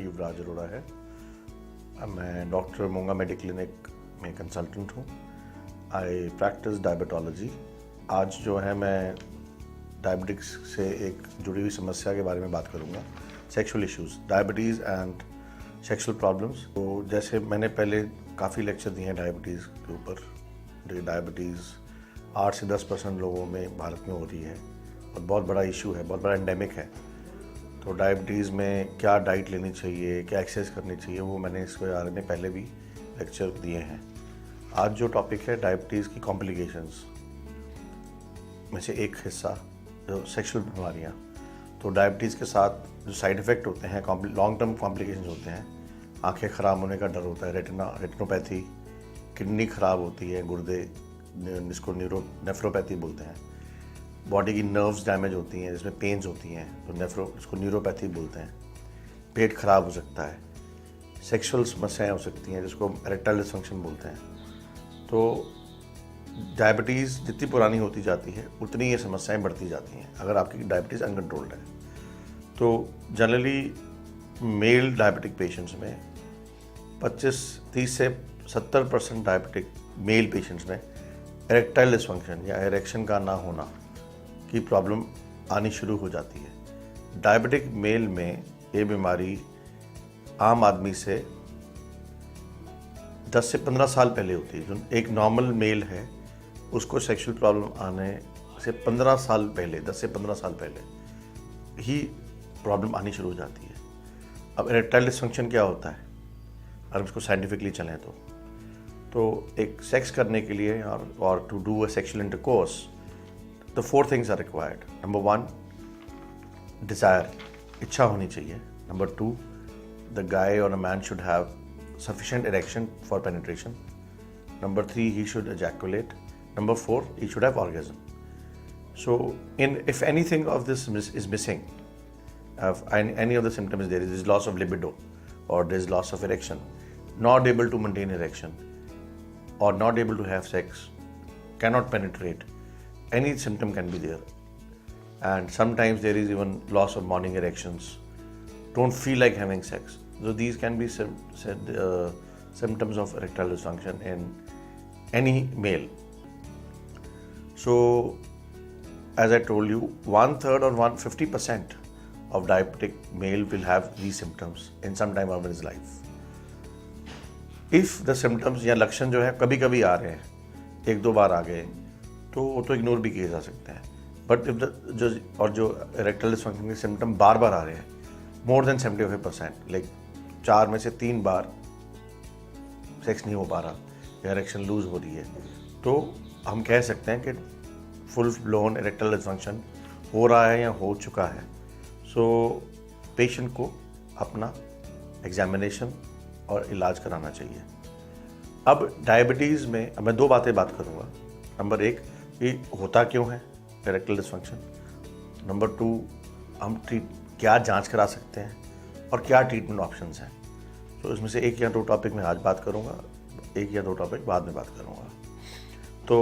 राजीव राज अरोड़ा है। मैं डॉक्टर मोंगा मेडिक्लिनिक में कंसल्टेंट हूँ। आई प्रैक्टिस डायबिटोलॉजी। आज जो है मैं डायबिटिक्स से एक जुड़ी हुई समस्या के बारे में बात करूँगा, sexual issues, diabetes and sexual problems. तो जैसे मैंने पहले काफ़ी लेक्चर दिए हैं डायबिटीज़ के ऊपर। डायबिटीज़ 8 से 10% लोगों में भारत में हो रही है और बहुत बड़ा इशू है, बहुत बड़ा एंडेमिक है। तो डायबिटीज़ में क्या डाइट लेनी चाहिए, क्या एक्सरसाइज करनी चाहिए, वो मैंने इसके बारे में पहले भी लेक्चर दिए हैं। आज जो टॉपिक है डायबिटीज़ की कॉम्प्लिकेशंस में से एक हिस्सा जो सेक्सुअल बीमारियाँ। तो डायबिटीज़ के साथ जो साइड इफ़ेक्ट होते हैं, लॉन्ग टर्म कॉम्प्लिकेशंस होते हैं। आंखें ख़राब होने का डर होता है, रेटिनोपैथी, किडनी ख़राब होती है, गुर्दे जिसको नेफ्रोपैथी बोलते हैं, बॉडी की नर्व्स डैमेज होती हैं जिसमें पेन्स होती हैं तो इसको न्यूरोपैथी बोलते हैं। पेट खराब हो सकता है, सेक्सुअल समस्याएं हो सकती हैं जिसको इरेक्टाइल डिसफंक्शन बोलते हैं। तो डायबिटीज़ जितनी पुरानी होती जाती है उतनी ये समस्याएं बढ़ती जाती हैं अगर आपकी डायबिटीज़ अनकंट्रोल्ड है। तो जनरली मेल डायबिटिक पेशेंट्स में 30 से 70% डायबिटिक मेल पेशेंट्स में इरेक्टाइल डिसफंक्शन या इरेक्शन का ना होना की प्रॉब्लम आनी शुरू हो जाती है। डायबिटिक मेल में ये बीमारी आम आदमी से 10 से 15 साल पहले होती है। जो एक नॉर्मल मेल है उसको सेक्सुअल प्रॉब्लम आने से 15 साल पहले, 10 से 15 साल पहले ही प्रॉब्लम आनी शुरू हो जाती है। अब इरेक्टाइल डिसफंक्शन क्या होता है अगर उसको साइंटिफिकली चलें तो एक सेक्स करने के लिए और to do a sexual intercourse the 4 things are required. Number 1, desire, इच्छा होनी चाहिए. Number 2, the guy or a man should have sufficient erection for penetration. Number 3, he should ejaculate. Number 4, he should have orgasm. So if anything of this is missing, if any of the symptoms there is loss of libido or there is loss of erection, not able to maintain erection or not able to have sex, cannot penetrate, any symptom can be there. And sometimes there is even loss of morning erections, don't feel like having sex. So these can be symptoms of erectile dysfunction in any male. So as I told you, 1/3 or 50% of diabetic male will have these symptoms in some time of his life. If the symptoms या लक्षण जो है कभी कभी आ रहे हैं, 1-2 बार आ गए तो वो तो इग्नोर भी किए जा सकते हैं। बट जो इरेक्टाइल डिसफंक्शन के सिम्टम बार बार आ रहे हैं, मोर देन 75%, लाइक 4 में से 3 बार सेक्स नहीं हो पा रहा या इरेक्शन लूज हो रही है, तो हम कह सकते हैं कि फुल ब्लोन इरेक्टाइल डिसफंक्शन हो रहा है या हो चुका है। सो पेशेंट को अपना एग्जामिनेशन और इलाज कराना चाहिए। अब डायबिटीज़ में मैं 2 बातें बात करूँगा। नंबर 1, ये होता क्यों है इरेक्टाइल डिसफंक्शन। नंबर 2, हम क्या जांच करा सकते हैं और क्या ट्रीटमेंट ऑप्शंस हैं। तो इसमें से 1 या 2 टॉपिक मैं आज बात करूंगा, 1 या 2 टॉपिक बाद में बात करूंगा। तो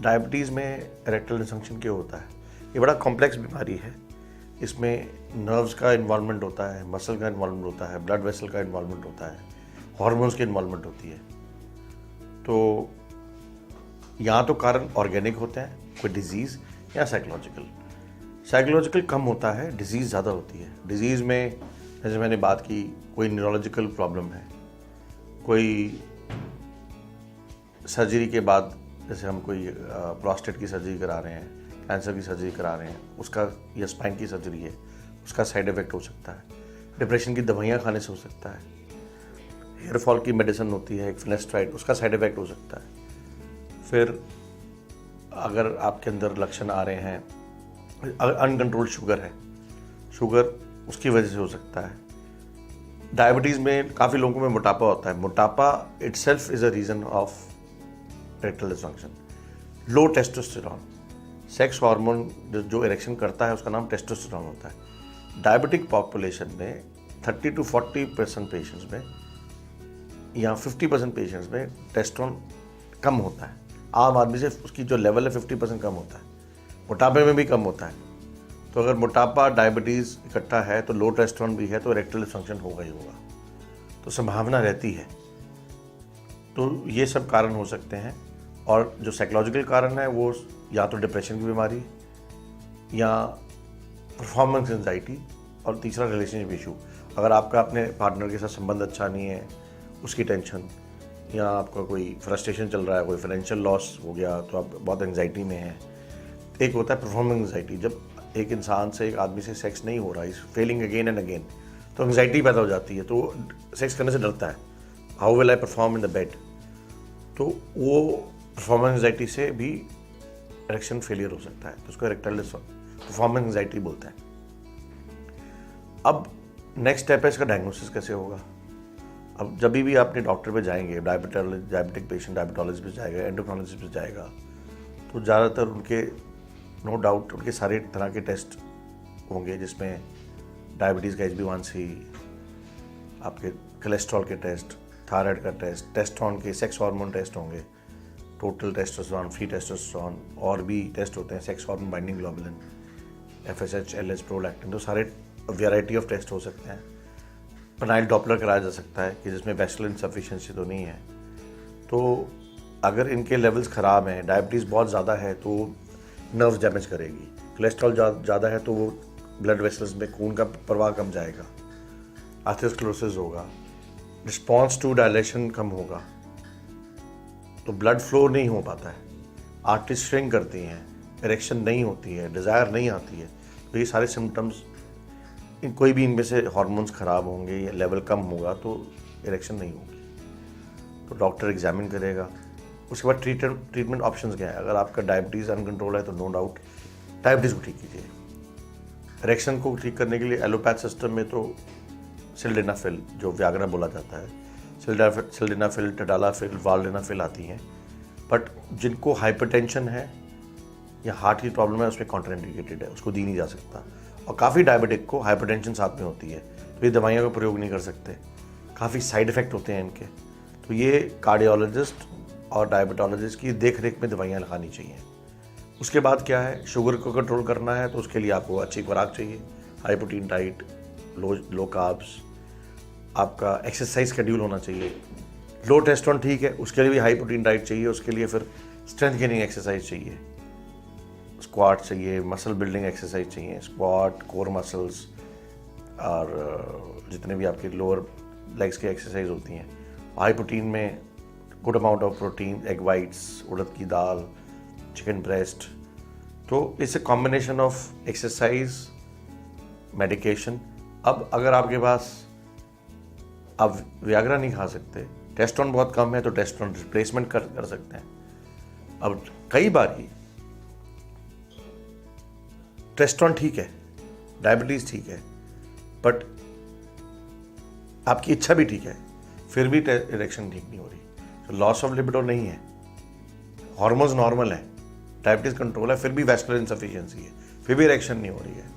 डायबिटीज़ में इरेक्टाइल डिसफंक्शन क्यों होता है? ये बड़ा कॉम्प्लेक्स बीमारी है। इसमें नर्व्स का इन्वॉल्वमेंट होता है, मसल का इन्वॉल्वमेंट होता है, ब्लड वेसल का इन्वॉल्वमेंट होता है, हॉर्मोन्स की इन्वॉल्वमेंट होती है। तो यहाँ तो कारण ऑर्गेनिक होते हैं, कोई डिजीज़, या साइकोलॉजिकल कम होता है, डिजीज़ ज़्यादा होती है। डिजीज़ में जैसे मैंने बात की, कोई न्यूरोलॉजिकल प्रॉब्लम है, कोई सर्जरी के बाद जैसे हम कोई प्रोस्टेट की सर्जरी करा रहे हैं, कैंसर की सर्जरी करा रहे हैं, उसका या स्पाइन की सर्जरी है, उसका साइड इफ़ेक्ट हो सकता है। डिप्रेशन की दवाइयाँ खाने से हो सकता है। हेयर फॉल की मेडिसिन होती है, एक फिनेस्ट्राइड, उसका साइड इफ़ेक्ट हो सकता है। फिर अगर आपके अंदर लक्षण आ रहे हैं, अनकंट्रोल्ड शुगर है, शुगर उसकी वजह से हो सकता है। डायबिटीज़ में काफ़ी लोगों में मोटापा होता है। मोटापा itself is a reason of erectile dysfunction. Low testosterone, sex hormone जो इरेक्शन करता है उसका नाम टेस्टोस्टेरॉन होता है। डायबिटिक पॉपुलेशन में 30 to 40% पेशेंट्स में या 50% पेशेंट्स में टेस्टोस्टेरॉन कम होता है। आम आदमी से उसकी जो लेवल है 50% कम होता है, मोटापे में भी कम होता है। तो अगर मोटापा डायबिटीज़ इकट्ठा है तो लो टेस्टोस्टेरोन भी है तो इरेक्टाइल डिसफंक्शन होगा ही होगा, तो संभावना रहती है। तो ये सब कारण हो सकते हैं। और जो साइकोलॉजिकल कारण है वो या तो डिप्रेशन की बीमारी या परफॉर्मेंस एंजाइटी, और तीसरा रिलेशनशिप इशू। अगर आपका अपने पार्टनर के साथ संबंध अच्छा नहीं है, उसकी टेंशन, या आपका कोई फ्रस्ट्रेशन चल रहा है, कोई फाइनेंशियल लॉस हो गया तो आप बहुत एंजाइटी में हैं। एक होता है परफॉर्मेंस एंजाइटी, जब एक इंसान से, एक आदमी से सेक्स नहीं हो रहा, is failing again and again, तो एंजाइटी पैदा हो जाती है, तो सेक्स करने से डरता है। How will I perform in the bed, तो वो परफॉर्मेंस एंजाइटी से भी इरेक्शन फेलियर हो सकता है, तो उसको इरेक्टाइल परफॉर्मेंस एंजाइटी बोलते हैं। अब नेक्स्ट स्टेप है इसका डायग्नोसिस कैसे होगा। अब जब भी आप अपने डॉक्टर पे जाएंगे, डायबिटिक पेशेंट डायबिटोलॉजिस्ट पे जाएगा, एंडोक्राइनोलॉजिस्ट पे जाएगा, तो ज़्यादातर उनके नो डाउट उनके सारे तरह के टेस्ट होंगे, जिसमें डायबिटीज़ का HbA1c, आपके कोलेस्ट्रॉल के टेस्ट, थायराइड का टेस्ट, टेस्टोस्टेरोन के, सेक्स हार्मोन टेस्ट होंगे, टोटल टेस्टोस्टेरोन, फ्री टेस्टोस्टेरोन, और भी टेस्ट होते हैं, sex hormone binding globulin, FSH, LH, prolactin, तो सारे वैरायटी ऑफ टेस्ट हो सकते हैं। पेनाइल डॉपलर कराया जा सकता है कि जिसमें वेस्कुलर इनसफिशिएंसी तो नहीं है। तो अगर इनके लेवल्स ख़राब हैं, डायबिटीज़ बहुत ज़्यादा है तो नर्व्स डैमेज करेगी, कोलेस्ट्रॉल ज़्यादा है तो वो ब्लड वेसल्स में खून का प्रवाह कम जाएगा, एथेरोस्क्लेरोसिस होगा, रिस्पॉन्स टू डायलेशन कम होगा, तो ब्लड फ्लो नहीं हो पाता है, आर्टरीज श्रिंक करती हैं, इरेक्शन नहीं होती है, डिज़ायर नहीं आती है। तो ये सारे सिम्टम्स, कोई भी इनमें से हार्मोन्स ख़राब होंगे या लेवल कम होगा तो इरेक्शन नहीं होगी। तो डॉक्टर एग्जामिन करेगा। उसके बाद ट्रीटमेंट ऑप्शंस क्या है। अगर आपका डायबिटीज़ अनकंट्रोल है तो नो डाउट डायबिटीज़ को ठीक कीजिए। इरेक्शन को ठीक करने के लिए एलोपैथ सिस्टम में तो सिल्डेनाफिल, जो व्याग्रा बोला जाता है, सिल्डेनाफिल, टडालाफिल, वाल्डेनाफिल आती हैं। बट जिनको हाइपरटेंशन है या हार्ट की प्रॉब्लम है उसमें कॉन्ट्राइंडिकेटेड है, उसको दी नहीं जा सकता। और काफ़ी डायबिटिक को हाइपरटेंशन साथ में होती है तो ये दवाइयों का प्रयोग नहीं कर सकते, काफ़ी साइड इफ़ेक्ट होते हैं इनके। तो ये कार्डियोलॉजिस्ट और डायबिटोलॉजिस्ट की देख रेख में दवाइयाँ लगानी चाहिए। उसके बाद क्या है, शुगर को कंट्रोल करना है तो उसके लिए आपको अच्छी खुराक चाहिए, high protein diet, low carbs, आपका एक्सरसाइज शेड्यूल होना चाहिए। लो टेस्टोस्टेरोन ठीक है, उसके लिए भी हाई प्रोटीन डाइट चाहिए, उसके लिए फिर स्ट्रेंथ गेनिंग एक्सरसाइज चाहिए, स्क्वाट चाहिए, मसल बिल्डिंग एक्सरसाइज चाहिए, स्क्वाट, कोर मसल्स, और जितने भी आपके लोअर लेग्स की एक्सरसाइज होती हैं। हाई प्रोटीन में good amount of protein, egg whites, उड़द की दाल, चिकन ब्रेस्ट। तो it's a combination of exercise, medication. अब अगर आपके पास आप व्याग्रा नहीं खा सकते, टेस्टोस्टेरोन बहुत कम है तो टेस्टोस्टेरोन रिप्लेसमेंट कर सकते हैं। अब कई बार ही टेस्टोस्टेरोन ठीक है, डायबिटीज़ ठीक है, बट आपकी इच्छा भी ठीक है, फिर भी इरेक्शन ठीक नहीं हो रही, तो लॉस ऑफ लिबिडो नहीं है, हार्मोन्स नॉर्मल है, डायबिटीज़ कंट्रोल है, फिर भी वैस्कुलर इनसफिशिएंसी है, फिर भी इरेक्शन नहीं हो रही है,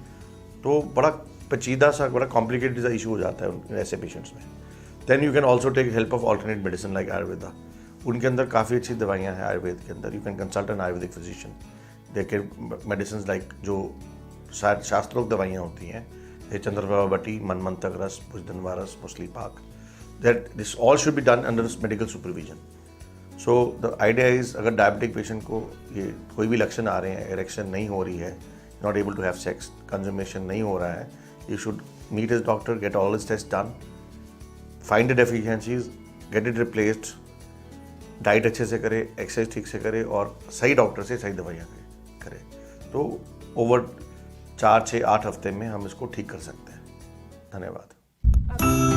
तो बड़ा पेचीदा सा, बड़ा कॉम्प्लिकेटेड सा इशू हो जाता है ऐसे पेशेंट्स में। Then you can also take help of alternate medicine like Ayurveda. उनके अंदर काफ़ी अच्छी दवाइयाँ हैं आयुर्वेद के अंदर। You can consult an ayurvedic physician. देखे मेडिसिन लाइक जो शास्त्रोक्त दवाइयाँ होती हैं, ये चंद्रप्रभा बटी, मनमंतक रस, भुजधनवा रस, मुसली पाक, that this all should be done under medical supervision. So the idea is, अगर डायबिटिक पेशेंट को ये कोई भी लक्षण आ रहे हैं, इरेक्शन नहीं हो रही है, not able to have sex, consummation नहीं हो रहा है, you should meet his doctor, get all his tests done, find the deficiencies, get it replaced, diet अच्छे से करे, एक्सरसाइज ठीक से करे और सही डॉक्टर से सही दवाइयाँ करे, तो ओवर 4, 6, 8 हफ्ते में हम इसको ठीक कर सकते हैं। धन्यवाद।